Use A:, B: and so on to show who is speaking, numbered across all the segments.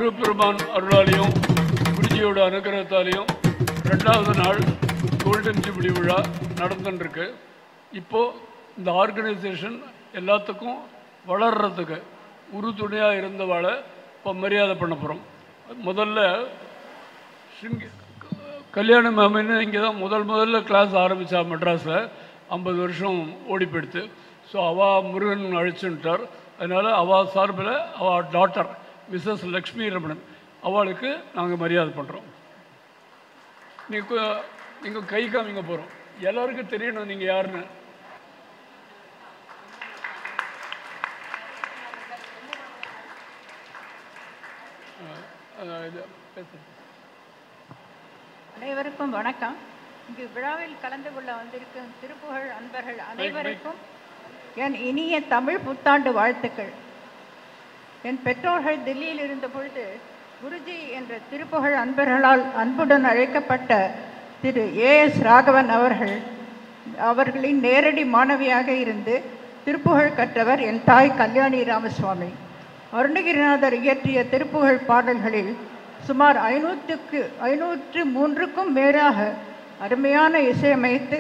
A: முருகப்பெருமான் அருளாலையும் குருஜியோட அனுகிரகத்தாலையும் 2வது நாள் golden jubilee விழா நடந்துட்டுருக்கு. இப்போது இந்த ஆர்கனைசேஷன் எல்லாத்துக்கும் வளர்கிறதுக்கு உறுதுணையாக இருந்தவாளை இப்போ மரியாதை பண்ண போகிறோம். முதல்ல கல்யாண மாமின்னு இங்கே தான் முதல்ல கிளாஸ் ஆரம்பித்தா மெட்ராஸில் 50 வருஷம் ஓடி போயிடுத்து. ஸோ அவள் முருகன் அழைச்சுட்டார். அதனால் அவள் சார்பில் அவள் டாட்டர் மிஸ்ஸஸ் லக்ஷ்மி ரமணன் அவளுக்கு நாங்கள் மரியாதை பண்ணுறோம். நீங்கள் கை காமிங்க போகிறோம். எல்லாருக்கும் தெரியணும் நீங்கள் யாருன்னு.
B: அனைவருக்கும் வணக்கம். இங்கு விழாவில் கலந்து கொள்ள வந்திருக்கும் திருப்புகழ் அன்பர்கள் அனைவருக்கும் என் இனிய தமிழ் புத்தாண்டு வாழ்த்துக்கள். என் பெற்றோர்கள் தில்லியில் இருந்த பொழுது குருஜி என்ற திருப்புகழ் அன்பர்களால் அன்புடன் அழைக்கப்பட்ட திரு ஏஎஸ் ராகவன் அவர்களின் நேரடி மாணவியாக இருந்து திருப்புகழ் கற்றவர் என் தாய் கல்யாணி ராமசுவாமி. அருணகிரிநாதர் இயற்றிய திருப்புகழ் பாடல்களில் சுமார் 503க்கும் மேலாக அருமையான இசையமைத்து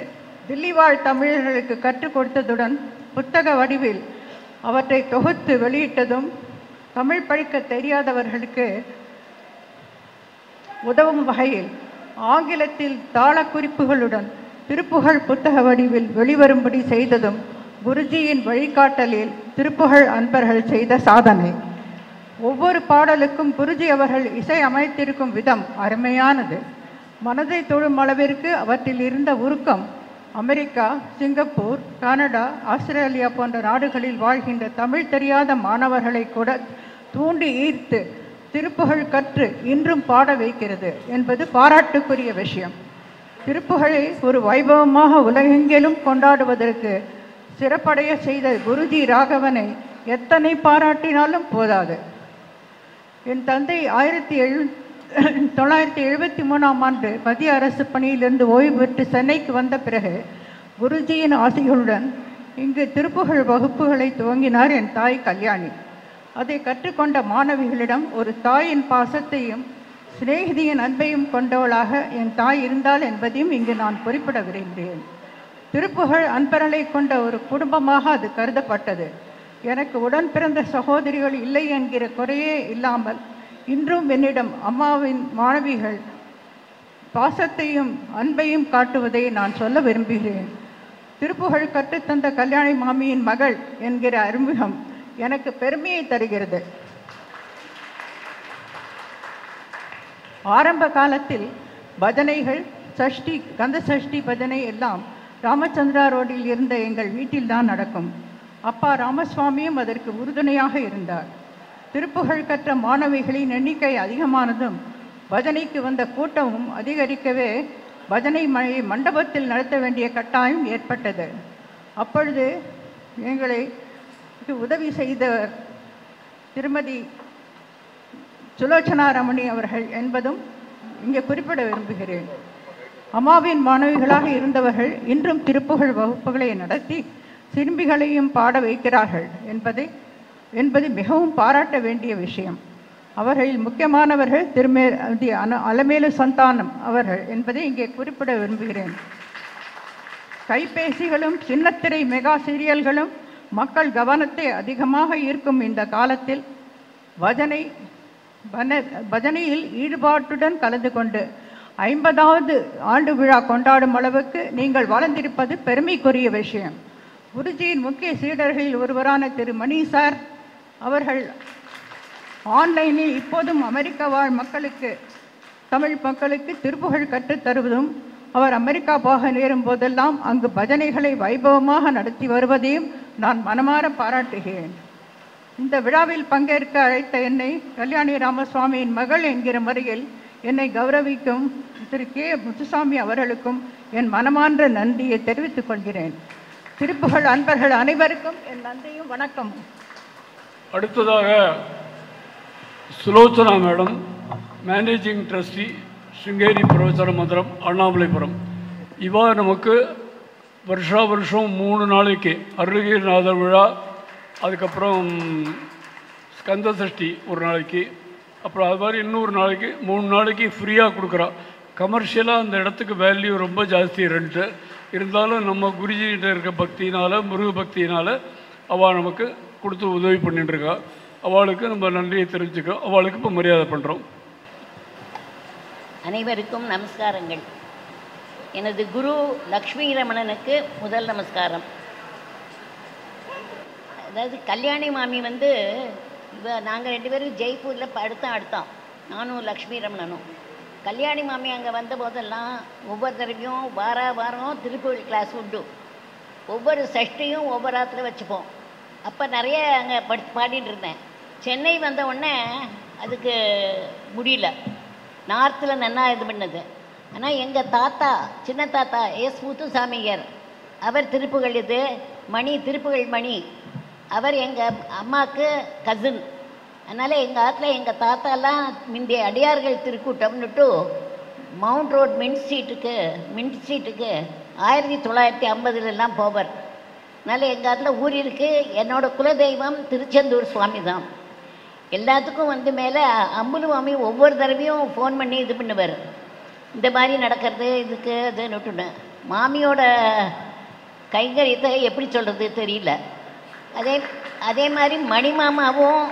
B: தில்லி வாழ் தமிழர்களுக்கு கற்றுக் கொடுத்ததுடன் புத்தக வடிவில் அவற்றை தொகுத்து வெளியிட்டதும் தமிழ் படிக்க தெரியாதவர்களுக்கு உதவும் வகையில் ஆங்கிலத்தில் தாள குறிப்புகளுடன் திருப்புகழ் புத்தக வடிவில் வெளிவரும்படி செய்ததும் குருஜியின் வழிகாட்டலில் திருப்புகழ் அன்பர்கள் செய்த சாதனை. ஒவ்வொரு பாடலுக்கும் குருஜி அவர்கள் இசை அமைத்திருக்கும் விதம் அருமையானது. மனதை தொழும் அளவிற்கு அவற்றில் இருந்த உருக்கம் அமெரிக்கா, சிங்கப்பூர், கனடா, ஆஸ்திரேலியா போன்ற நாடுகளில் வாழ்கின்ற தமிழ் தெரியாத மாணவர்களை கூட தூண்டி ஈர்த்து திருப்புகழ் கற்று இன்றும் பாட வைக்கிறது என்பது பாராட்டுக்குரிய விஷயம். திருப்புகழை ஒரு வைபவமாக உலகெங்கிலும் கொண்டாடுவதற்கு சிறப்படைய செய்த குருஜி ராகவனை எத்தனை பாராட்டினாலும் போதாது. என் தந்தை 1973ஆம் ஆண்டு மத்திய அரசு பணியிலிருந்து ஓய்வு பெற்று சென்னைக்கு வந்த பிறகு குருஜியின் ஆசைகளுடன் இங்கு திருப்புகழ் வகுப்புகளை துவங்கினார் என் தாய் கல்யாணி. அதை கற்றுக்கொண்ட மாணவிகளிடம் ஒரு தாயின் பாசத்தையும் சிநேகிதியின் அன்பையும் கொண்டவளாக என் தாய் இருந்தாள் என்பதையும் இங்கு நான் குறிப்பிட விரும்புகிறேன். திருப்புகழ் அன்பர்களை கொண்ட ஒரு குடும்பமாக அது கருதப்பட்டது. எனக்கு உடன் பிறந்த சகோதரிகள் இல்லை என்கிற குறையே இல்லாமல் இன்றும் என்னிடம் அம்மாவின் மாணவிகள் பாசத்தையும் அன்பையும் காட்டுவதை நான் சொல்ல விரும்புகிறேன். திருப்புகழ் கற்றுத்தந்த கல்யாணி மாமியின் மகள் என்கிற அறிமுகம் எனக்கு பெருமையை தருகிறது. ஆரம்ப காலத்தில் பஜனைகள், சஷ்டி, கந்த சஷ்டி பஜனை எல்லாம் ராமச்சந்திரா ரோடில் இருந்த எங்கள் வீட்டில்தான் நடக்கும். அப்பா ராமசுவாமியும் அதற்கு உறுதுணையாக இருந்தார். திருப்புகழ் கற்ற மாணவிகளின் எண்ணிக்கை அதிகமானதும் பஜனைக்கு வந்த கூட்டமும் அதிகரிக்கவே பஜனை மண்டபத்தில் நடத்த வேண்டிய கட்டாயம் ஏற்பட்டது. அப்பொழுது எங்களை உதவி செய்தவர் திருமதி சுலோச்சனா ரமணி அவர்கள் என்பதும் இங்கே குறிப்பிட விரும்புகிறேன். அம்மாவின் மாணவிகளாக இருந்தவர்கள் இன்றும் திருப்புகழ் வகுப்புகளை நடத்தி சிறுமிகளையும் பாட வைக்கிறார்கள் என்பது மிகவும் பாராட்ட வேண்டிய விஷயம். அவர்களில் முக்கியமானவர்கள் திருமதி அலமேலு சந்தானம் அவர்கள் என்பதை இங்கே குறிப்பிட விரும்புகிறேன். கைபேசிகளும் சின்னத்திரை மெகா சீரியல்களும் மக்கள் கவனத்தை அதிகமாக ஈர்க்கும் இந்த காலத்தில் பஜனையில் ஈடுபாட்டுடன் கலந்து கொண்டு 50வது ஆண்டு விழா கொண்டாடும் அளவுக்கு நீங்கள் வளர்ந்திருப்பது பெருமைக்குரிய விஷயம். குருஜியின் முக்கிய சீடர்களில் ஒருவரான திரு மணி சார் அவர்கள் ஆன்லைனில் இப்போதும் அமெரிக்கா வாழ் தமிழ் மக்களுக்கு திருப்புகழ் கற்றுத்தருவதும் அவர் அமெரிக்கா போக நேரும் போதெல்லாம் அங்கு பஜனைகளை வைபவமாக நடத்தி வருவதையும் நான் மனமாற பாராட்டுகிறேன். இந்த விழாவில் பங்கேற்க அழைத்த என்னை கல்யாணி ராமசுவாமியின் மகள் என்கிற முறையில் என்னை கௌரவிக்கும் திரு கே முத்துசாமி அவர்களுக்கும் என் மனமார்ந்த நன்றியை தெரிவித்துக் கொள்கிறேன். திருப்புகழ் அன்பர்கள் அனைவருக்கும் என் நன்றியும் வணக்கம்.
A: அடுத்ததாக Sulochana madam, managing trustee, Sringeri Pravachana Mandiram, Annamalaipuram. இவா நமக்கு வருஷா வருஷம் 3 நாளைக்கு அருணகிரிநாதர் விழா, அதுக்கப்புறம் ஸ்கந்த சஷ்டி ஒரு நாளைக்கு, அப்புறம் அது மாதிரி இன்னொரு நாளைக்கு 3 நாளைக்கு ஃப்ரீயாக கொடுக்குறா. கமர்ஷியலாக அந்த இடத்துக்கு வேல்யூ ரொம்ப ஜாஸ்தி ரெண்ட்டு இருந்தாலும் நம்ம குருஜிகிட்ட இருக்க பக்தினால் முருக பக்தியினால் அவள் நமக்கு கொடுத்து உதவி பண்ணிட்டுருக்கா. அவளுக்கு நம்ம நன்றியை தெரிஞ்சுக்கோ. அவளுக்கு இப்போ மரியாதை பண்ணுறோம்.
C: அனைவருக்கும் நமஸ்காரங்கள். எனது குரு லக்ஷ்மி ரமணனுக்கு முதல் நமஸ்காரம். அதாவது கல்யாணி மாமி நாங்கள் 2 பேரும் ஜெய்ப்பூரில் அடுத்தோம் நானும் லக்ஷ்மி ரமணனும். கல்யாணி மாமி அங்கே வந்த போதெல்லாம் ஒவ்வொரு தடவையும் வாரம் திருப்புகழ் கிளாஸ் உண்டு. ஒவ்வொரு சஷ்டியும் ஒவ்வொரு ஆற்றுல வச்சுப்போம். அப்போ நிறைய அங்கே பாடிட்டு இருந்தேன். சென்னை வந்த உடனே அதுக்கு முடியல. நார்த்தில் நன்னா இது பண்ணது. ஆனால் எங்கள் தாத்தா சின்ன தாத்தா எஸ் முத்துசாமியர் அவர் திருப்புகழ் திருப்புகழ் மணி அவர் எங்கள் அம்மாவுக்கு கசின். அதனால் எங்கள் ஆற்றுல எங்கள் தாத்தாலாம் முந்தைய அடியார்கள் திருக்கூட்டம்னுட்டு மவுண்ட் ரோட் மின்ட் ஸ்ட்ரீட்டுக்கு 1950 போவார். அதனால் எங்கள் ஆற்றுல ஊர் இருக்குது. என்னோடய குலதெய்வம் திருச்செந்தூர் சுவாமி தான். எல்லாத்துக்கும் மேலே அம்புலு மாமி ஒவ்வொரு தடவையும் ஃபோன் பண்ணி இது பண்ணுவார். இந்த மாதிரி நடக்கிறது இதுக்கு அதுன்னுட்டுன்னு. மாமியோட கைங்கரியத்தை எப்படி சொல்கிறது தெரியல. அதே மாதிரி மணிமாமாவும்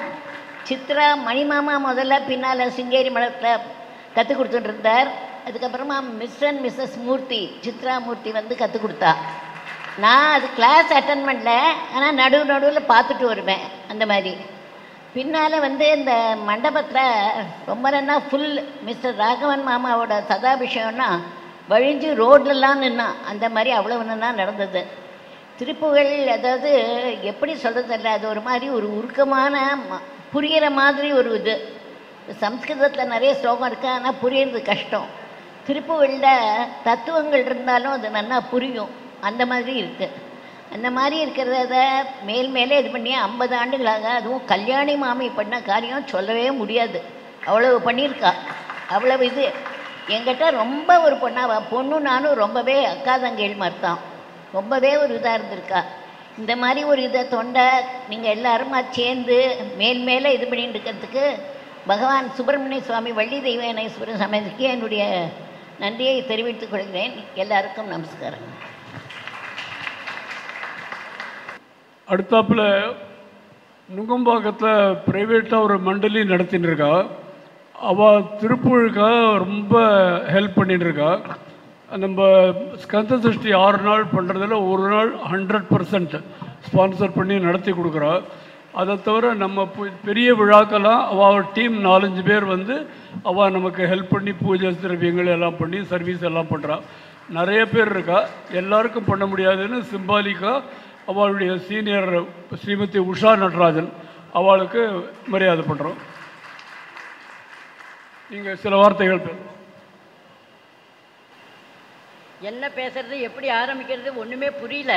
C: சித்ரா மணிமாமா முதல்ல பின்னால் சிங்கேரி மடத்தில் கற்றுக் கொடுத்துட்டு இருந்தார். அதுக்கப்புறமா மிஸ் அண்ட் மிஸ்ஸஸ் மூர்த்தி சித்ரா மூர்த்தி கற்றுக் கொடுத்தா. நான் அது கிளாஸ் அட்டன் பண்ணல. ஆனால் நடுவில் பார்த்துட்டு வருவேன். அந்த மாதிரி பின்னால் இந்த மண்டபத்தில் ரொம்ப நல்லா ஃபுல் மிஸ்டர் ராகவன் மாமாவோட சதாபிஷேகம்னா வழிஞ்சு ரோட்லலாம் நின்னான். அந்த மாதிரி அவ்வளோ நல்லா நடந்தது. திருப்புகழ் அதாவது எப்படி சொல்கிறதில்ல, அது ஒரு மாதிரி ஒரு உருக்கமான புரிகிற மாதிரி ஒரு இது. சம்ஸ்கிருதத்தில் நிறைய ஸ்லோகம் இருக்குது, ஆனால் புரியுறது கஷ்டம். திருப்புகழில் தத்துவங்கள் இருந்தாலும் அது நல்லா புரியும். அந்த மாதிரி இருக்குது. அந்த மாதிரி இருக்கிறத மேலே இது பண்ணி 50 ஆண்டுகளாக அதுவும் கல்யாணி மாமி பண்ண காரியம் சொல்லவே முடியாது. அவ்வளவு பண்ணியிருக்கா. அவ்வளவு இது என்கிட்ட ரொம்ப ஒரு பொண்ணு நானும் ரொம்பவே அக்காதங்கைகள் மாதிரி தான். ரொம்பவே ஒரு இதாக இருந்திருக்கா. இந்த மாதிரி ஒரு இதை தொண்டை நீங்கள் எல்லாருமா சேர்ந்து மேலே இது பண்ணிட்டு இருக்கிறதுக்கு பகவான் சுப்பிரமணிய சுவாமி வள்ளி தெய்வானேஸ்வரர் சமயத்துக்கு என்னுடைய நன்றியை தெரிவித்துக் கொள்கிறேன். எல்லாருக்கும் நமஸ்காரம்.
A: அடுத்தாப்பில் நுங்கம்பாக்கத்தில் ப்ரைவேட்டாக ஒரு மண்டலி நடத்தின்னு இருக்கா. அவள் திருப்புகழுக்காக ரொம்ப ஹெல்ப் பண்ணிட்டு இருக்கா. நம்ம ஸ்கந்த சஷ்டி 6 நாள் பண்ணுறதில் ஒரு நாள் 100% ஸ்பான்சர் பண்ணி நடத்தி கொடுக்குறா. அதை தவிர நம்ம பெரிய விழாக்கெல்லாம் அவள் டீம் 4-5 பேர் அவள் நமக்கு ஹெல்ப் பண்ணி பூஜை திரவியங்கள் எல்லாம் பண்ணி சர்வீஸ் எல்லாம் பண்ணுறா. நிறைய பேர் இருக்கா. எல்லாருக்கும் பண்ண முடியாதுன்னு சிம்பாலிக்காக அவளுடைய சீனியர் ஸ்ரீமதி உஷா நடராஜன் அவளுக்கு மரியாதை பண்ணுறோம். நீங்கள் சில வார்த்தைகள் பேசுவோம்.
D: என்ன பேசுறது எப்படி ஆரம்பிக்கிறது ஒன்றுமே புரியல.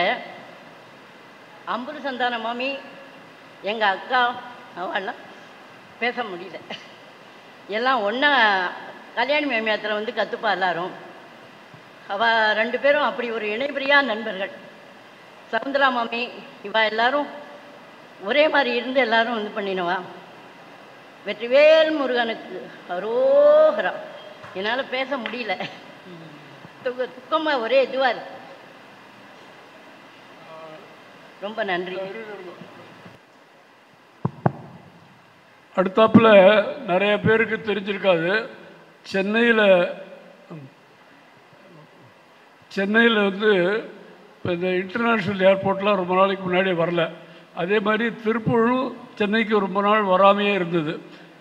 D: அம்புரு சந்தான மாமி எங்கள் அக்கா அவெல்லாம் பேச முடியல. எல்லாம் ஒன்றா கல்யாணி மேமியத்தில் கற்றுப்பா எல்லாரும். அவள் 2 பேரும் அப்படி ஒரு இணைபிரியா நண்பர்கள். சவுந்தரா மாமி இவா எல்லாரும் ஒரே மாதிரி இருந்து எல்லாரும் பண்ணினவா. வெற்றிவேல் முருகனுக்கு அரோகரா. என்னால் பேச முடியல. துக்கமாக ஒரே இதுவாக இருக்கு. ரொம்ப நன்றி.
A: அடுத்தாப்பில் நிறைய பேருக்கு தெரிஞ்சிருக்காது. சென்னையில் இப்போ இந்த இன்டர்நேஷ்னல் ஏர்போர்ட்லாம் ரொம்ப நாளைக்கு முன்னாடி வரல. அதே மாதிரி திருப்புகழும் சென்னைக்கு ரொம்ப நாள் வராமையே இருந்தது.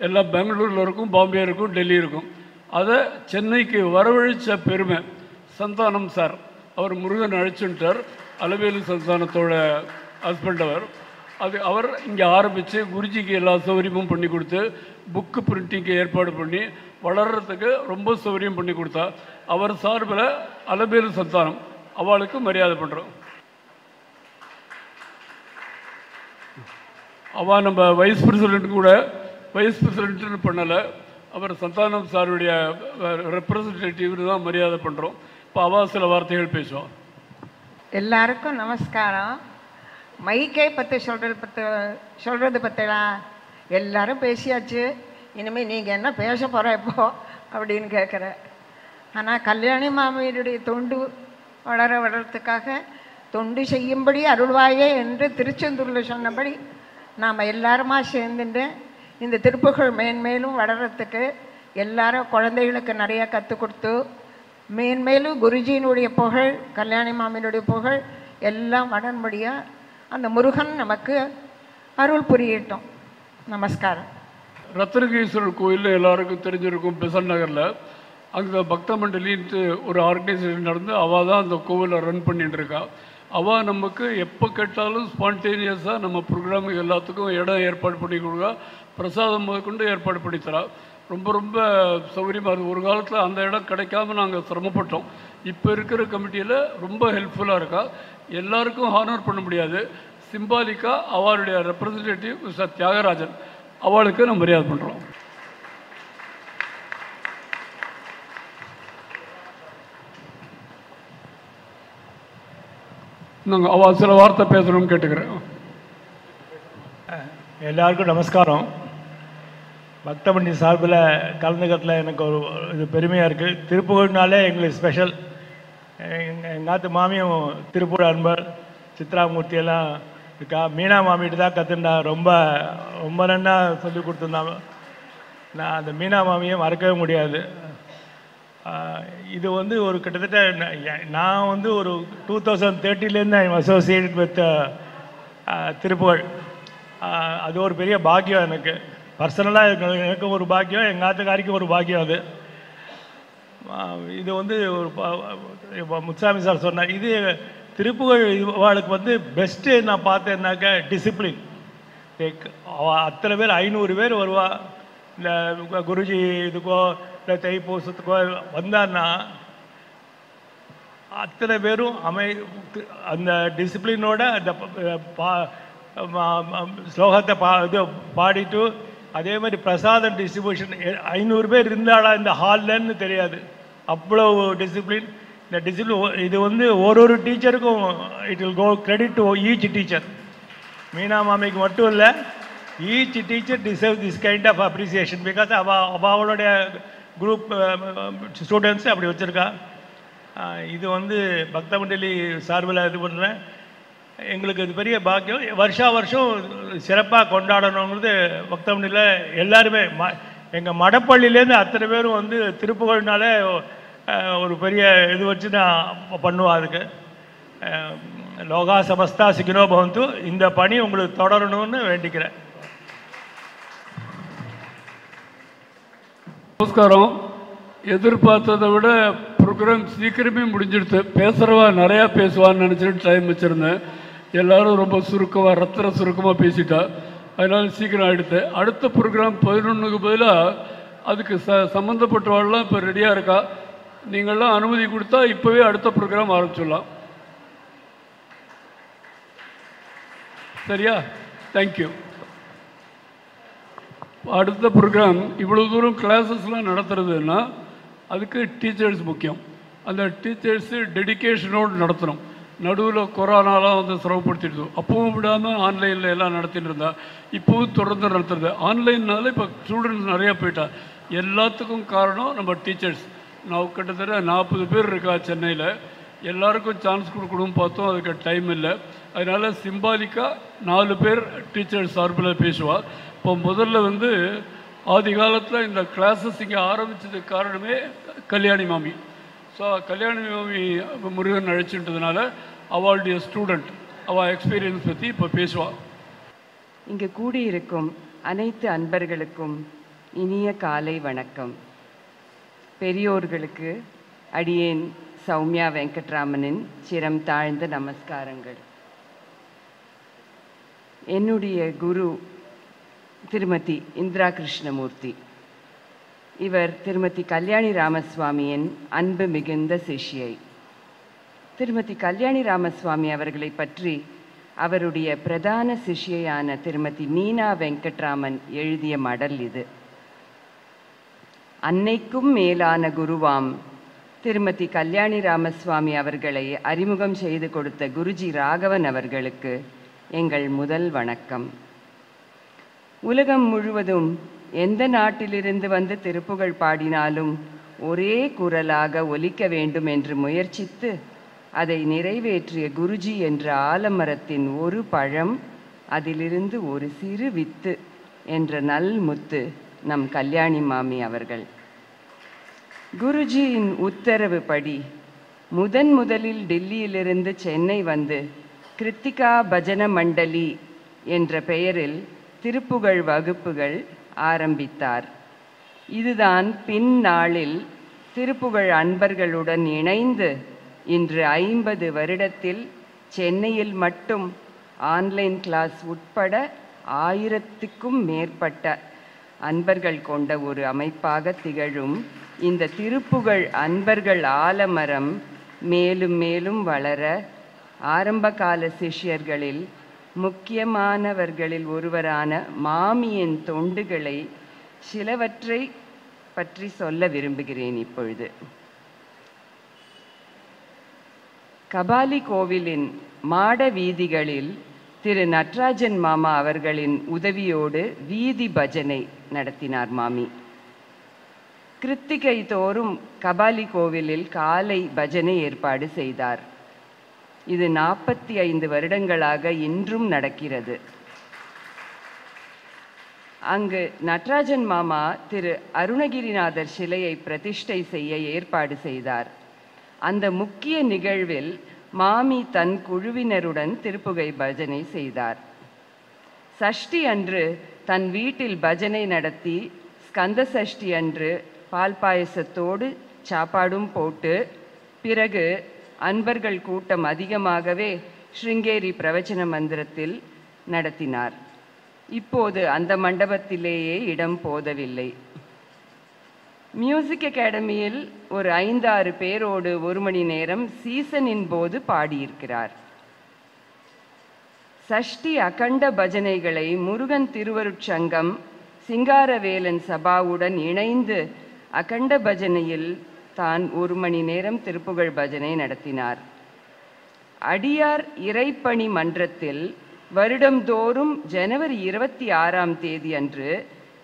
A: எல்லாம் பெங்களூரில் இருக்கும், பாம்பே இருக்கும், டெல்லி இருக்கும். அதை சென்னைக்கு வரவழைச்ச பெருமை சந்தானம் சார். அவர் முருகன் அழைச்சுட்டார். அளவேலு சந்தானத்தோட ஹஸ்பண்ட் அவர் இங்கே ஆரம்பித்து குருஜிக்கு எல்லா சௌகரியமும் பண்ணி கொடுத்து புக்கு பிரிண்டிங்க்கு ஏற்பாடு பண்ணி வளர்கிறதுக்கு ரொம்ப சௌகரியம் பண்ணி கொடுத்தா. அவர் சார்பில் அளவேலு சந்தானம் அவளுக்கு மரியாதை பண்ணுறோம். அவள் நம்ம வைஸ் பிரசிடென்ட்னு பண்ணலை. அவர் சந்தானம் சாருடைய ரெப்ரசன்டேட்டிவ்னு தான் மரியாதை பண்ணுறோம். இப்போ அவள் சில வார்த்தைகள் பேசுவோம்.
E: எல்லாருக்கும் நமஸ்காரம். மைக்கை பற்றி சொல்கிறது பற்றிலாம் எல்லாரும் பேசியாச்சு. இனிமேல் நீங்கள் என்ன பேச போகிற இப்போ அப்படின்னு கேட்குறேன். ஆனால் கல்யாணி மாமியினுடைய தொண்டு வளர்கிறதுக்காக தொண்டு செய்யும்படி அருள்வாயே என்று திருச்செந்தூரில் சொன்னபடி நாம் எல்லாருமா சேர்ந்துட்டு இந்த திருப்புகழ் மேன்மேலும் வளர்கிறதுக்கு எல்லாரும் குழந்தைகளுக்கு நிறையா கற்றுக் கொடுத்து மேன்மேலும் குருஜியினுடைய புகழ், கல்யாணி மாமியினுடைய புகழ் எல்லாம் வளரும்படியாக அந்த முருகன் நமக்கு அருள் புரியட்டும். நமஸ்காரம்.
A: ரத்னகீஸ்வரர் கோயிலில் எல்லாருக்கும் தெரிஞ்சிருக்கும் பெசன்ட் நகரில். அங்கே பக்த மண்டலின்ட்டு ஒரு ஆர்கனைசேஷன் நடந்து அவள் தான் அந்த கோவிலை ரன் பண்ணிட்டு இருக்கா. அவள் நமக்கு எப்போ கேட்டாலும் ஸ்பான்டேனியஸாக நம்ம ப்ரோக்ராமுக்கு எல்லாத்துக்கும் இடம் ஏற்பாடு பண்ணி கொடுக்கா. பிரசாதம் முதற்கொண்டு ஏற்பாடு பண்ணி தரா. ரொம்ப ரொம்ப சௌகரியமாக இருக்குது. ஒரு காலத்தில் அந்த இடம் கிடைக்காம நாங்கள் சிரமப்பட்டோம். இப்போ இருக்கிற கமிட்டியில் ரொம்ப ஹெல்ப்ஃபுல்லாக இருக்கா. எல்லாருக்கும் ஹானர் பண்ண முடியாது. சிம்பாலிக்காக அவளுடைய ரெப்ரசன்டேட்டிவ் மிஸ்டர் தியாகராஜன் அவளுக்கு நம்ம மரியாதை பண்ணுறோம். நாங்கள் அவள் சில வார்த்தை பேசணும்னு கேட்டுக்கிறேன்.
F: எல்லாருக்கும் நமஸ்காரம். பக்தமணி சார்பில் கலந்துக்கிறதுல எனக்கு ஒரு இது பெருமையாக இருக்குது. திருப்புகழ்னாலே எங்களுக்கு ஸ்பெஷல். எங்காத்து மாமியும் திருப்பூர் அன்பர் சித்ராமூர்த்தி எல்லாம் இருக்கா. மீனா மாமிகிட்ட தான் கற்றுண்டா. ரொம்ப ரொம்ப நன்னா சொல்லி கொடுத்துருந்தாங்க. நான் அந்த மீனா மாமியை மறக்கவே முடியாது. இது வந்து ஒரு கிட்டத்தட்ட நான் வந்து ஒரு 2013 ஐ அசோசியேட் வித் திருப்புகழ். அது ஒரு பெரிய பாக்கியம் எனக்கு. பர்சனலாக எனக்கும் ஒரு பாக்கியம், எங்கள் ஆத்துக்காரிக்கும் ஒரு பாக்கியம். அது இது வந்து ஒரு முத்துசாமி சார் சொன்னார். இது திருப்புகழ் இவாளுக்கு வந்து பெஸ்ட்டு நான் பார்த்தேன்னாக்க டிசிப்ளின். அத்தனை பேர் 500 பேர் வருவா. இந்த குருஜி இதுக்கோ இல்லை தைப்பூசத்துக்கோ வந்தான்னா அத்தனை பேரும் அந்த டிசிப்ளினோட அந்த ஸ்லோகத்தை இது பாடிட்டு அதே மாதிரி பிரசாதம் டிஸ்ட்ரிபியூஷன் 500 பேர் இருந்தாளா இந்த ஹால்லன்னு தெரியாது. அவ்வளோ டிசிப்ளின். இந்த டிசிப்ளின் இது வந்து ஒரு டீச்சருக்கும் it will go credit to each teacher. Meena மாமிக்கு மட்டும் இல்லை, each teacher deserve this kind of appreciation. Because அவளுடைய குரூப் ஸ்டூடெண்ட்ஸ் அப்படி வச்சுருக்கா. இது வந்து பக்த மண்டலி சார்பில் இது பண்ணுறேன். எங்களுக்கு இது பெரிய பாக்கியம். வருஷம் சிறப்பாக கொண்டாடணுங்கிறது பக்த மண்டலியில் எல்லாருமே எங்கள் மடப்பள்ளியிலேருந்து அத்தனை பேரும் வந்து திருப்புகழ்னாலே ஒரு பெரிய இது வச்சு நான் பண்ணுவோம். அதுக்கு லோகா சமஸ்தா சிகினோ பவந்து, இந்த பணி உங்களுக்கு தொடரணும்னு வேண்டிக்கிறேன்.
A: நமஸ்காரம். எதிர்பார்த்ததை விட ப்ரோக்ராம் சீக்கிரமே முடிஞ்சிடுது. பேசுகிறவா நிறையா பேசுவான்னு நினச்சிட்டு டைம் வச்சுருந்தேன். எல்லோரும் ரொம்ப சுருக்கமாக பேசிட்டா. அதனால் சீக்கிரம் ஆகிடுது. அடுத்த ப்ரோக்ராம் 11க்கு பதிலாக அதுக்கு சம்மந்தப்பட்டவாள்லாம் இப்போ ரெடியாக இருக்கா. நீங்கள்லாம் அனுமதி கொடுத்தா இப்போவே அடுத்த ப்ரோக்ராம் ஆரம்பிச்சிடலாம். சரியா? தேங்க்யூ. அடுத்த ப்ரோக்ராம் இவ்வளோ தூரம் கிளாஸஸ்லாம் நடத்துறதுன்னா அதுக்கு டீச்சர்ஸ் முக்கியம். அந்த டீச்சர்ஸு டெடிக்கேஷனோடு நடத்தணும். நடுவில் கொரோனாலாம் வந்து சிரமப்படுத்திடுது. அப்பவும் விடாமல் ஆன்லைனில் எல்லாம் நடத்திட்டு இருந்தா. இப்போவும் தொடர்ந்து நடத்துறது. ஆன்லைன்னால இப்போ ஸ்டூடெண்ட்ஸ் நிறையா போயிட்டா. எல்லாத்துக்கும் காரணம் நம்ம டீச்சர்ஸ். நான் கிட்டத்தட்ட 40 பேர் இருக்கா சென்னையில். எல்லாருக்கும் சான்ஸ் கொடுக்கணும்னு பார்த்தோம், அதுக்கு டைம் இல்லை. அதனால் சிம்பாலிக்காக 4 பேர் டீச்சர்ஸ் சார்பில் பேசுவாள். இப்போ முதல்ல வந்து ஆதி காலத்தில் இந்த கிளாஸஸ் இங்கே ஆரம்பித்ததுக்கு காரணமே கல்யாணி மாமி. ஸோ கல்யாணி மாமி முருகன் அழைச்சின்றதுனால அவளுடைய ஸ்டூடெண்ட் அவள் எக்ஸ்பீரியன்ஸ் பற்றி இப்போ பேசுவாள்.
G: இங்கு கூடியிருக்கும் அனைத்து அன்பர்களுக்கும் இனிய காலை வணக்கம். பெரியோர்களுக்கு அடியேன் சௌமியா வெங்கட்ராமனின் சிரம் தாழ்ந்த நமஸ்காரங்கள். என்னுடைய குரு திருமதி இந்திரா கிருஷ்ணமூர்த்தி. இவர் திருமதி கல்யாணி ராமசுவாமியின் அன்பு மிகுந்த சிஷ்யை. திருமதி கல்யாணி ராமசுவாமி அவர்களை பற்றி அவருடைய பிரதான சிஷ்யையான திருமதி மீனா வெங்கட்ராமன் எழுதிய மடல் இது. அன்னைக்கும் மேலான குருவாம் திருமதி கல்யாணி ராமசுவாமி அவர்களை அறிமுகம் செய்து கொடுத்த குருஜி ராகவன் அவர்களுக்கு எங்கள் முதல் வணக்கம். உலகம் முழுவதும் எந்த நாட்டிலிருந்து வந்து திருப்புகழ் பாடினாலும் ஒரே குரலாக ஒலிக்க வேண்டும் என்று முயற்சித்து அதை நிறைவேற்றிய குருஜி என்ற ஆலமரத்தின் ஒரு பழம், அதிலிருந்து ஒரு சிறு வித்து என்ற நல்முத்து நம் கல்யாணி மாமி அவர்கள். குருஜியின் உத்தரவுப்படி முதலில் டில்லியிலிருந்து சென்னை வந்து கிருத்திகா பஜன மண்டலி என்ற பெயரில் திருப்புகழ் வகுப்புகள் ஆரம்பித்தார். இதுதான் பின்னாளில் திருப்புகழ் அன்பர்களுடன் இணைந்து இன்று 50 வருடத்தில் சென்னையில் மட்டும் ஆன்லைன் கிளாஸ் உட்பட 1000க்கும் மேற்பட்ட அன்பர்கள் கொண்ட ஒரு அமைப்பாக திகழும் இந்த திருப்புகழ் அன்பர்கள் ஆலமரம் மேலும் மேலும் வளர ஆரம்பகால சிஷ்யர்களில் முக்கியமானவர்களில் ஒருவரான மாமியின் தொண்டுகளை சிலவற்றை பற்றி சொல்ல விரும்புகிறேன் இப்பொழுது. கபாலி கோவிலின் மாட வீதிகளில் திரு நட்ராஜன் மாமா அவர்களின் உதவியோடு வீதி பஜனை நடத்தினார் மாமி. கிருத்திகை தோறும் கபாலி கோவிலில் காலை பஜனை ஏற்பாடு செய்தார். இது 45 வருடங்களாக இன்றும் நடக்கிறது. அங்கு நட்ராஜன் மாமா திரு அருணகிரிநாதர் சிலையை பிரதிஷ்டை செய்ய ஏற்பாடு செய்தார். அந்த முக்கிய நிகழ்வில் மாமி தன் குழுவினருடன் திருப்புகை பஜனை செய்தார். சஷ்டி அன்று தன் வீட்டில் பஜனை நடத்தி ஸ்கந்த சஷ்டி அன்று பால் பாயசத்தோடு சாப்பாடும் போட்டு பிறகு அன்பர்கள் கூட்டம் அதிகமாகவே ஸ்ருங்கேரி பிரவச்சன மந்திரத்தில் நடத்தினார். இப்போது அந்த மண்டபத்திலேயே இடம் போதவில்லை. மியூசிக் அகாடமியில் ஒரு 5-6 பேரோடு 1 மணி நேரம் சீசனின் போது பாடியிருக்கிறார். சஷ்டி அகண்ட பஜனைகளை முருகன் திருவருட்சங்கம் சிங்காரவேலன் சபாவுடன் இணைந்து அகண்ட பஜனையில் தான் 1 மணி நேரம் திருப்புகழ் பஜனை நடத்தினார். அடியார் இறைப்பணி மன்றத்தில் வருடந்தோறும் ஜனவரி 26ஆம் தேதி அன்று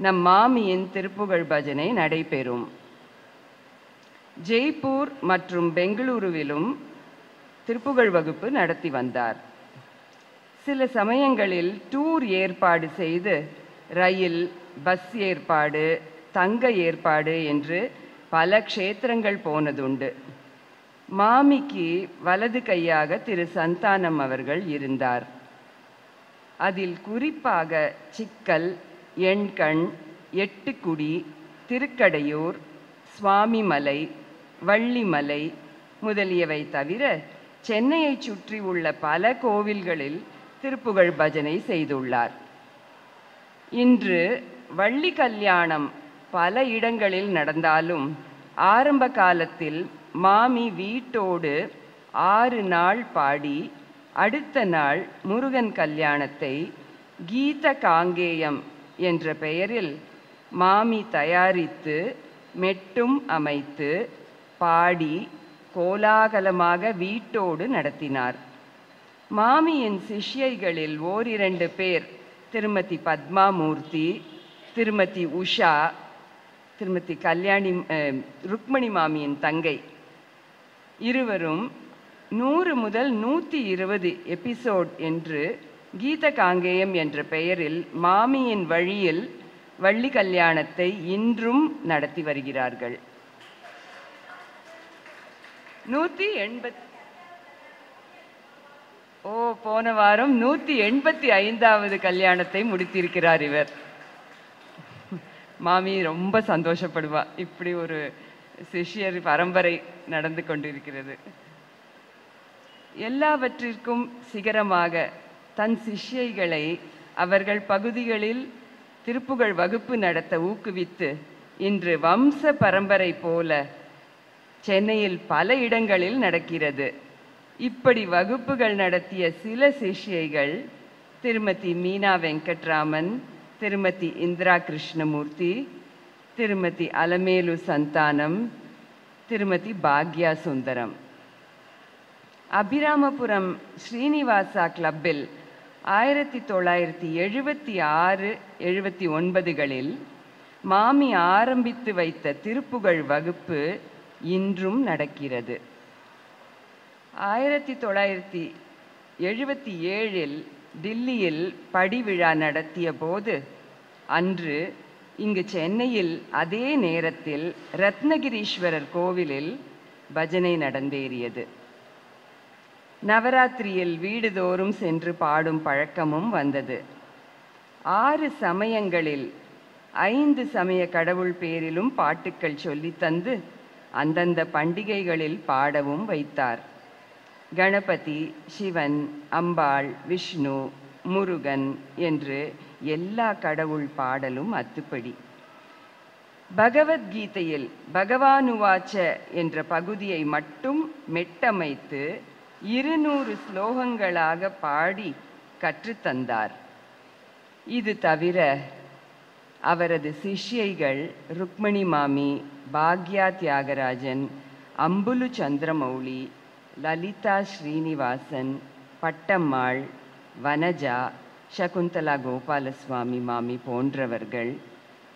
G: நம் மாமியின் திருப்புகழ் பஜனை நடைபெறும். ஜெய்ப்பூர் மற்றும் பெங்களூருவிலும் திருப்புகழ் வகுப்பு நடத்தி வந்தார். சில சமயங்களில் டூர் ஏற்பாடு செய்து ரயில், பஸ் ஏற்பாடு, தங்க ஏற்பாடு என்று பல க்ஷேத்திரங்கள் போனதுண்டு. மாமிக்கு வலது கையாக திரு சந்தானம் அவர்கள் இருந்தார். அதில் குறிப்பாக சிக்கல், எண்கண், எட்டுக்குடி, திருக்கடையூர், சுவாமிமலை, வள்ளிமலை முதலியவை தவிர சென்னையை சுற்றி உள்ள பல கோவில்களில் திருப்புகழ் பஜனை செய்துள்ளார். இன்று வள்ளி கல்யாணம் பல இடங்களில் நடந்தாலும் ஆரம்ப காலத்தில் மாமி வீட்டோடு 6 நாள் பாடி அடுத்த நாள் முருகன் கல்யாணத்தை கீத காங்கேயம் என்ற பெயரில் மாமி தயாரித்து மெட்டும் அமைத்து பாடி கோலாகலமாக வீட்டோடு நடத்தினார். மாமியின் சிஷ்யைகளில் 1-2 பேர் திருமதி பத்மாமூர்த்தி, திருமதி உஷா, திருமதி கல்யாணி ருக்மணி மாமியின் தங்கை இருவரும் 100 முதல் 120 எபிசோட் என்று கீத காங்கேயம் என்ற பெயரில் மாமியின் வழியில் வள்ளி கல்யாணத்தை இன்றும் நடத்தி வருகிறார்கள். 180 போன வாரம் 185வது கல்யாணத்தை முடித்திருக்கிறார் இவர். மாமி ரொம்ப சந்தோஷப்படுவா, இப்படி ஒரு சிஷ்யர் பரம்பரை நடந்து கொண்டிருக்கிறது. எல்லாவற்றிற்கும் சிகரமாக தன் சிஷ்யைகளை அவர்கள் பகுதிகளில் திருப்புகழ் வகுப்பு நடத்த ஊக்குவித்து இன்று வம்ச பரம்பரை போல சென்னையில் பல இடங்களில் நடக்கிறது. இப்படி வகுப்புகள் நடத்திய சில சிஷ்யைகள் திருமதி மீனா வெங்கட்ராமன், திருமதி இந்திரா கிருஷ்ணமூர்த்தி, திருமதி அலமேலு சந்தானம், திருமதி பாக்யா சுந்தரம். அபிராமபுரம் ஸ்ரீனிவாசா கிளப்பில் 1976-79களில் மாமி ஆரம்பித்து வைத்த திருப்புகழ் வகுப்பு இன்றும் நடக்கிறது. 1977 டில்லியில் படிவிழா நடத்திய போது அன்று இங்கு சென்னையில் அதே நேரத்தில் ரத்னகிரீஸ்வரர் கோவிலில் பஜனை நடந்தேறியது. நவராத்திரியில் வீடுதோறும் சென்று பாடும் பழக்கமும் வந்தது. 6 சமயங்களில் 5 சமய கடவுள் பேரிலும் பாட்டுக்கள் சொல்லித்தந்து அந்தந்த பண்டிகைகளில் பாடவும் வைத்தார். கணபதி, சிவன், அம்பாள், விஷ்ணு, முருகன் என்று எல்லா கடவுள் பாடலும் அத்துப்படி. பகவத்கீதையில் பகவானுவாச்ச என்ற பகுதியை மட்டும் மெட்டமைத்து 200 ஸ்லோகங்களாக பாடி கற்றுத்தந்தார். இது தவிர அவரது சிஷ்யைகள் ருக்மணி மாமி, பாக்யா தியாகராஜன், அம்புலு சந்திரமௌலி, லலிதா ஸ்ரீனிவாசன், பட்டம்மாள், வனஜா, சகுந்தலா கோபாலசுவாமி மாமி போன்றவர்கள்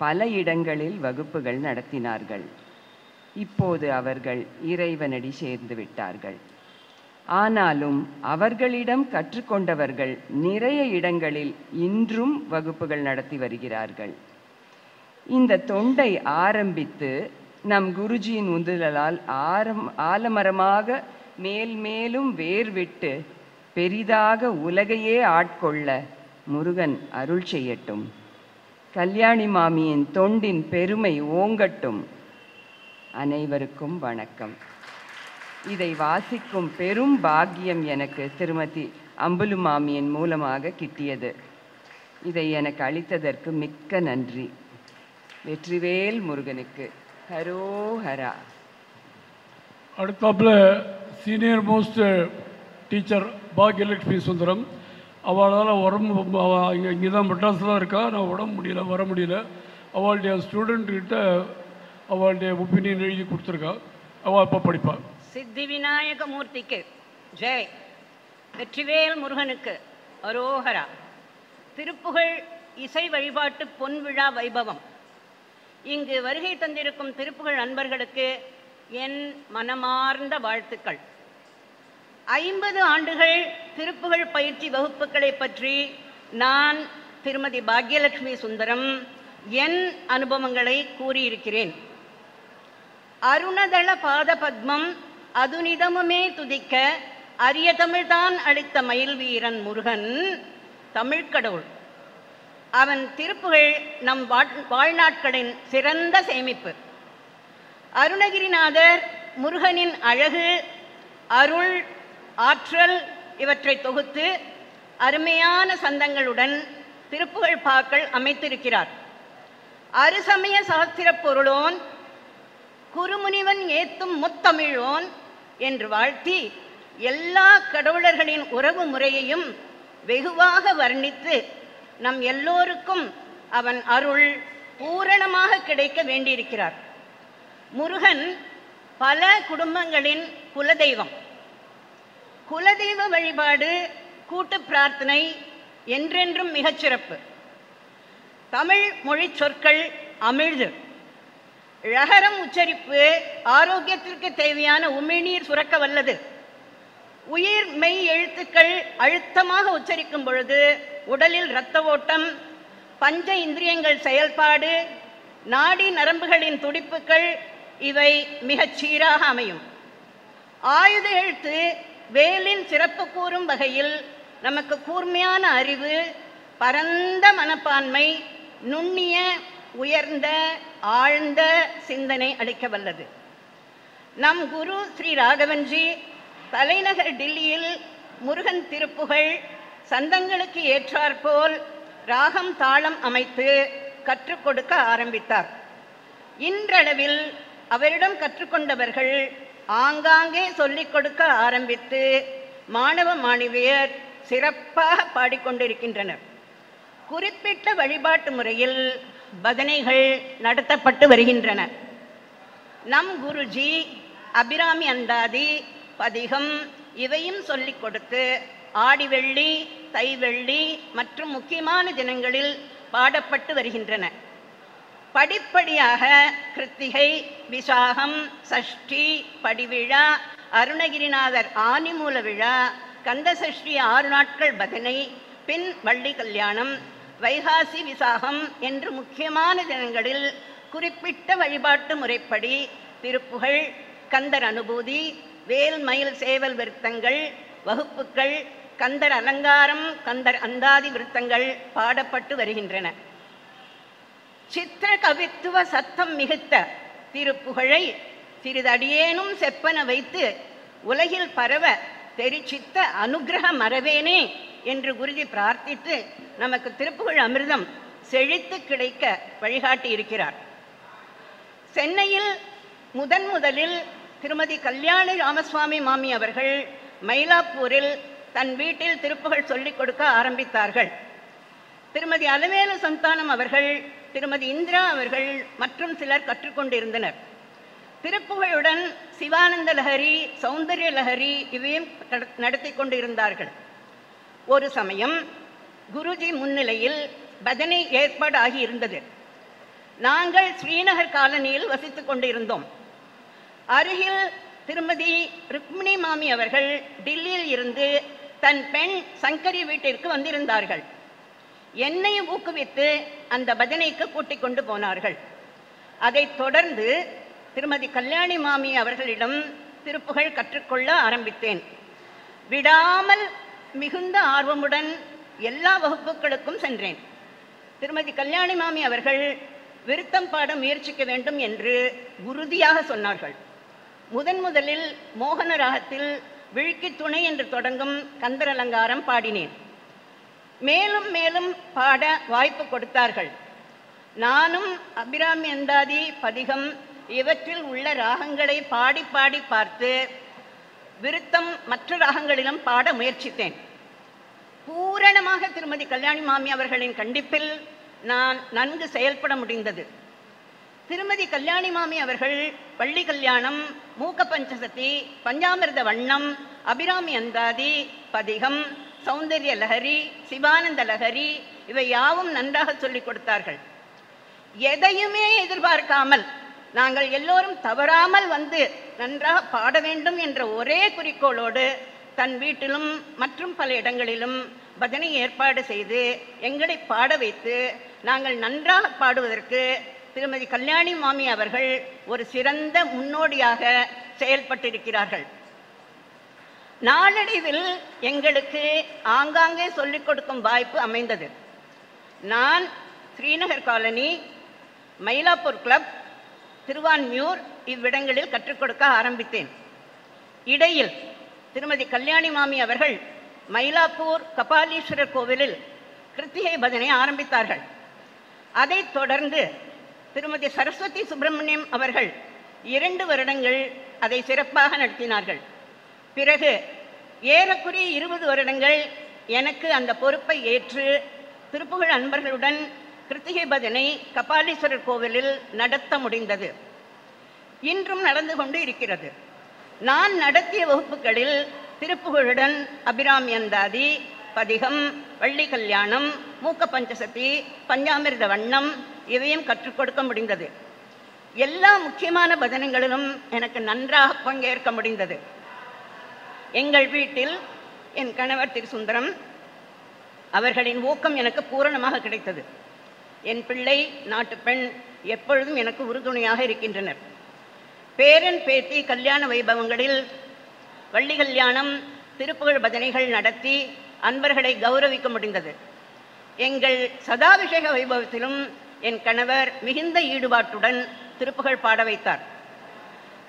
G: பல இடங்களில் வகுப்புகள் நடத்தினார்கள். இப்போது அவர்கள் இறைவனடி சேர்ந்து விட்டார்கள். ஆனாலும் அவர்களிடம் கற்றுக்கொண்டவர்கள் நிறைய இடங்களில் இன்றும் வகுப்புகள் நடத்தி வருகிறார்கள். இந்த தொண்டை ஆரம்பித்து நம் குருஜியின் உந்துதலால் ஆலமரமாக மேல் மேலும் வேர்விட்டு பெரிதாக உலகையே ஆட்கொள்ள முருகன் அருள் செய்யட்டும். கல்யாணி மாமியின் தொண்டின் பெருமை ஓங்கட்டும். அனைவருக்கும் வணக்கம். இதை வாசிக்கும் பெரும் பாக்கியம் எனக்கு திருமதி அம்புலு மாமியின் மூலமாக கிட்டியது. இதை எனக்கு அளித்ததற்கு மிக்க நன்றி. வெற்றிவேல் முருகனுக்கு ஹரோஹரா.
A: அடுத்தாப்புல senior most teacher Bhagyalakshmi Sundaram. அவளால் இங்கே தான் மெட்ராஸில் இருக்கா. நான் வர முடியல. அவளுடைய ஸ்டூடெண்ட்கிட்ட அவளுடைய ஒப்பீனியன் எழுதி கொடுத்துருக்கா. அவள் இப்போ படிப்பாள்.
H: சித்தி விநாயக மூர்த்திக்கு ஜெய். வெற்றிவேல் முருகனுக்கு அரோஹரா. திருப்புகழ் இசை வழிபாட்டு பொன்விழா வைபவம். இங்கு வருகை தந்திருக்கும் திருப்புகழ் அன்பர்களுக்கு என் மனமார்ந்த வாழ்த்துக்கள். 50 ஆண்டுகள் திருப்புகழ் பயிற்சி வகுப்புகளை பற்றி நான் திருமதி பாக்யலட்சுமி சுந்தரம் என் அனுபவங்களை கூறியிருக்கிறேன். அருணதள பாத பத்மம் அதுனிதமுமே துதிக்க அரிய தமிழ்தான் அளித்த மயில் வீரன் முருகன் தமிழ்க்கடவுள். அவன் திருப்புகழ் நம் வாழ்நாட்களின் சிறந்த சேமிப்பு. அருணகிரிநாதர் முருகனின் அழகு, அருள், ஆற்றல் இவற்றை தொகுத்து அருமையான சந்தங்களுடன் திருப்புகழ் பாக்கள் அமைத்திருக்கிறார். அருசமய சாஸ்திர பொருளோன் குருமுனிவன் ஏத்தும் முத்தமிழோன் என்று வாழ்த்தி எல்லா கடவுளர்களின் உறவு முறையையும் வெகுவாக வர்ணித்து நம் எல்லோருக்கும் அவன் அருள் பூரணமாக கிடைக்க வேண்டியிருக்கிறார். முருகன் பல குடும்பங்களின் குலதெய்வம். குலதெய்வ வழிபாடு, கூட்டு பிரார்த்தனை என்றென்றும் மிகச்சிறப்பு. தமிழ் மொழி சொற்கள் அமிழ்து. ழகரம் உச்சரிப்பு ஆரோக்கியத்திற்கு தேவையான உமிழ்நீர் சுரக்க வல்லது. உயிர் மெய் எழுத்துக்கள் அழுத்தமாக உச்சரிக்கும் பொழுது உடலில் இரத்த ஓட்டம், பஞ்ச இந்திரியங்கள் செயல்பாடு, நாடி நரம்புகளின் துடிப்புகள் இவை மிகச் சீராக அமையும். ஆயுத எழுத்து வேலின் சிறப்பு கூறும் வகையில் நமக்கு கூர்மையான அறிவு, பரந்த மனப்பான்மை, நுண்ணிய உயர்ந்த ஆழ்ந்த சிந்தனை அளிக்க வல்லது. நம் குரு ஸ்ரீ ராகவன்ஜி தலைநகர் டில்லியில் முருகன் திருப்புகழ் சந்தங்களுக்கு ஏற்றாற்போல் ராகம் தாளம் அமைத்து கற்றுக் கொடுக்க ஆரம்பித்தார். இன்றளவில் அவரிடம் கற்றுக்கொண்டவர்கள் ஆங்காங்கே சொல்லிக் கொடுக்க ஆரம்பித்து மாணவ மாணவியர் சிறப்பாக பாடிக்கொண்டிருக்கின்றனர். குறிப்பிட்ட வழிபாட்டு முறையில் பஜனைகள் நடத்தப்பட்டு வருகின்றன. நம் குருஜி அபிராமி அந்தாதி, பதிகம் இவையும் சொல்லிக் கொடுத்து ஆடிவெள்ளி, தைவெள்ளி மற்றும் முக்கியமான தினங்களில் பாடப்பட்டு வருகின்றன. படிப்படியாக கிருத்திகை, விசாகம், சஷ்டி, படிவிழா, அருணகிரிநாதர் ஆனிமூல விழா, கந்தசஷ்டி 6 நாட்கள் பஜனை, பின் வள்ளி கல்யாணம், வைகாசி விசாகம் என்று முக்கியமான தினங்களில் குறிப்பிட்ட வழிபாட்டு முறைப்படி திருப்புகழ், கந்தர் அனுபூதி, வேல் மயில் சேவல் விருத்தங்கள், வகுப்புகள், கந்தர் அலங்காரம், கந்தர் அந்தாதி விருத்தங்கள் பாடப்பட்டு வருகின்றன. சித்திர கவித்துவ சத்தம் மிகுத்த திருப்புகழை சிறிதடியேனும் செப்பன வைத்து உலகில் பரவ தெரிச்சித்த அனுகிரக மரவேனே என்று குருஜி பிரார்த்தித்து நமக்கு திருப்புகழ் அமிர்தம் செழித்து கிடைக்க வழிகாட்டி இருக்கிறார். சென்னையில் முதலில் திருமதி கல்யாணி ராமசுவாமி மாமி அவர்கள் மயிலாப்பூரில் தன் வீட்டில் திருப்புகழ் சொல்லிக் கொடுக்க ஆரம்பித்தார்கள். திருமதி அலவேலு சந்தானம் அவர்கள், திருமதி இந்திரா அவர்கள் மற்றும் சிலர் கற்றுக்கொண்டிருந்தனர். திருப்புகழுடன் சிவானந்த லஹரி, சௌந்தர்ய லஹரி இவையும் நடத்தி கொண்டிருந்தார்கள். ஒரு சமயம் குருஜி முன்னிலையில் பஜனை ஏற்பாடு ஆகியிருந்தது. நாங்கள் ஸ்ரீநகர் காலனியில் வசித்துக் கொண்டிருந்தோம். அருகில் திருமதி ருக்மிணி மாமி அவர்கள் டில்லியில் இருந்து தன் பெண் சங்கரி வீட்டிற்கு வந்திருந்தார்கள். என்னை ஊக்குவித்து அந்த பஜனைக்கு கூட்டிக் கொண்டு போனார்கள். அதைத் தொடர்ந்து திருமதி கல்யாணி மாமி அவர்களிடம் திருப்புகழ் கற்றுக்கொள்ள ஆரம்பித்தேன். விடாமல் மிகுந்த ஆர்வமுடன் எல்லா வகுப்புகளுக்கும் சென்றேன். திருமதி கல்யாணி மாமி அவர்கள் விருத்தம் பாட முயற்சிக்க வேண்டும் என்று உறுதியாக சொன்னார்கள். முதலில் மோகன ராகத்தில் விழுக்கி துணை என்று தொடங்கும் கந்தர் அலங்காரம் பாடினேன். மேலும் மேலும் பாட வாய்ப்பு கொடுத்தார்கள். நானும் அபிராமி அந்தாதி, பதிகம் இவற்றில் உள்ள ராகங்களை பாடி பாடி பார்த்து விருத்தம் மற்ற ராகங்களிலும் பாட முயற்சித்தேன். பூரணமாக திருமதி கல்யாணி மாமி அவர்களின் கண்டிப்பில் நான் நன்கு செயல்பட முடிந்தது. திருமதி கல்யாணி மாமி அவர்கள் வள்ளி கல்யாணம், மூக்க பஞ்சசதி, பஞ்சாமிர்த வண்ணம், அபிராமி அந்தாதி, பதிகம், சௌந்தர்ய லஹரி, சிவானந்த லஹரி இவை யாவும் நன்றாக சொல்லிக் கொடுத்தார்கள். எதையுமே எதிர்பார்க்காமல் நாங்கள் எல்லோரும் தவறாமல் வந்து நன்றாக பாட வேண்டும் என்ற ஒரே குறிக்கோளோடு தன் வீட்டிலும் மற்றும் பல இடங்களிலும் பஜனை ஏற்பாடு செய்து எங்களை பாட வைத்து நாங்கள் நன்றாக பாடுவதற்கு திருமதி கல்யாணி மாமி அவர்கள் ஒரு சிறந்த முன்னோடியாக செயல்பட்டிருக்கிறார்கள். நாளடைவில் எங்களுக்கு ஆங்காங்கே சொல்லிக் கொடுக்கும் வாய்ப்பு அமைந்தது. நான் ஸ்ரீநகர் காலனி, மயிலாப்பூர் கிளப், திருவான்மியூர் இவ்விடங்களில் கற்றுக் கொடுக்க ஆரம்பித்தேன். இடையில் திருமதி கல்யாணி மாமி அவர்கள் மயிலாப்பூர் கபாலீஸ்வரர் கோவிலில் கிருத்திகை பஜனை ஆரம்பித்தார்கள். அதைத் தொடர்ந்து திருமதி சரஸ்வதி சுப்பிரமணியம் அவர்கள் 2 வருடங்கள் அதை சிறப்பாக நடத்தினார்கள். பிறகு ஏறக்குறைய 20 வருடங்கள் எனக்கு அந்த பொறுப்பை ஏற்று திருப்புகழ் அன்பர்களுடன் கிருத்திகை பஜனை கபாலீஸ்வரர் கோவிலில் நடத்த முடிந்தது. இன்றும் நடந்து கொண்டு இருக்கிறது. நான் நடத்திய வகுப்புகளில் திருப்புகழுடன் அபிராமி அந்தாதி, பதிகம், வள்ளி கல்யாணம், மூக்க பஞ்சசதி, பஞ்சாமிர்த வண்ணம் இவையும் கற்றுக் கொடுக்க முடிந்தது. எல்லா முக்கியமான பஜனைகளிலும் எனக்கு நன்றாக பங்கேற்க முடிந்தது. எங்கள் வீட்டில் என் கணவர் திரு சுந்தரம் அவர்களின் ஊக்கம் எனக்கு பூரணமாக கிடைத்தது. என் பிள்ளை, நாட்டு பெண் எப்பொழுதும் எனக்கு உறுதுணையாக இருக்கின்றனர். பேரன் பேத்தி கல்யாண வைபவங்களில் வள்ளி கல்யாணம், திருப்புகழ் பஜனைகள் நடத்தி அன்பர்களை கௌரவிக்க முடிந்தது. எங்கள் சதாபிஷேக வைபவத்திலும் என் கணவர் மிகுந்த ஈடுபாட்டுடன் திருப்புகழ் பாட வைத்தார்.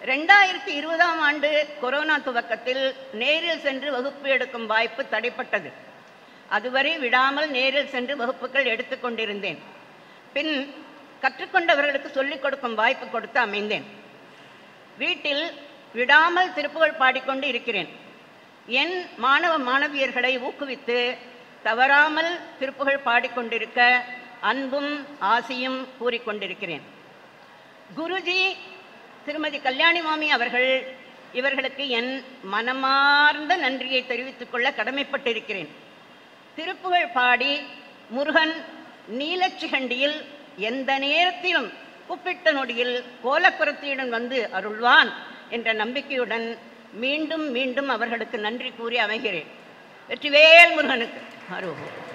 H: 2020ஆம் ஆண்டு கொரோனா துவக்கத்தில் நேரில் சென்று வகுப்பு எடுக்கும் வாய்ப்பு தடைப்பட்டது. அதுவரை விடாமல் நேரில் சென்று வகுப்புகள் எடுத்துக்கொண்டிருந்தேன். பின் கற்றுக்கொண்டவர்களுக்கு சொல்லிக் கொடுக்கும் வாய்ப்பு கொடுத்து அமைந்தேன். வீட்டில் விடாமல் திருப்புகழ் பாடிக்கொண்டு இருக்கிறேன். என் மாணவ மாணவியர்களை ஊக்குவித்து தவறாமல் திருப்புகழ் பாடிக்கொண்டிருக்க அன்பும் ஆசியும் கூறிக்கொண்டிருக்கிறேன். குருஜி திருமதி கல்யாணி மாமி அவர்கள் இவர்களுக்கு என் மனமார்ந்த நன்றியை தெரிவித்துக் கொள்ள கடமைப்பட்டிருக்கிறேன். திருப்புகழ் பாடி முருகன் நீலச்சிகண்டியில் எந்த நேரத்திலும் கூப்பிட்ட நொடியில் கோலக்குரத்தியுடன் வந்து அருள்வான் என்ற நம்பிக்கையுடன் மீண்டும் மீண்டும் அவர்களுக்கு நன்றி கூறி அமைகிறேன். வெற்றிவேல் முருகனுக்கு அரோகரா.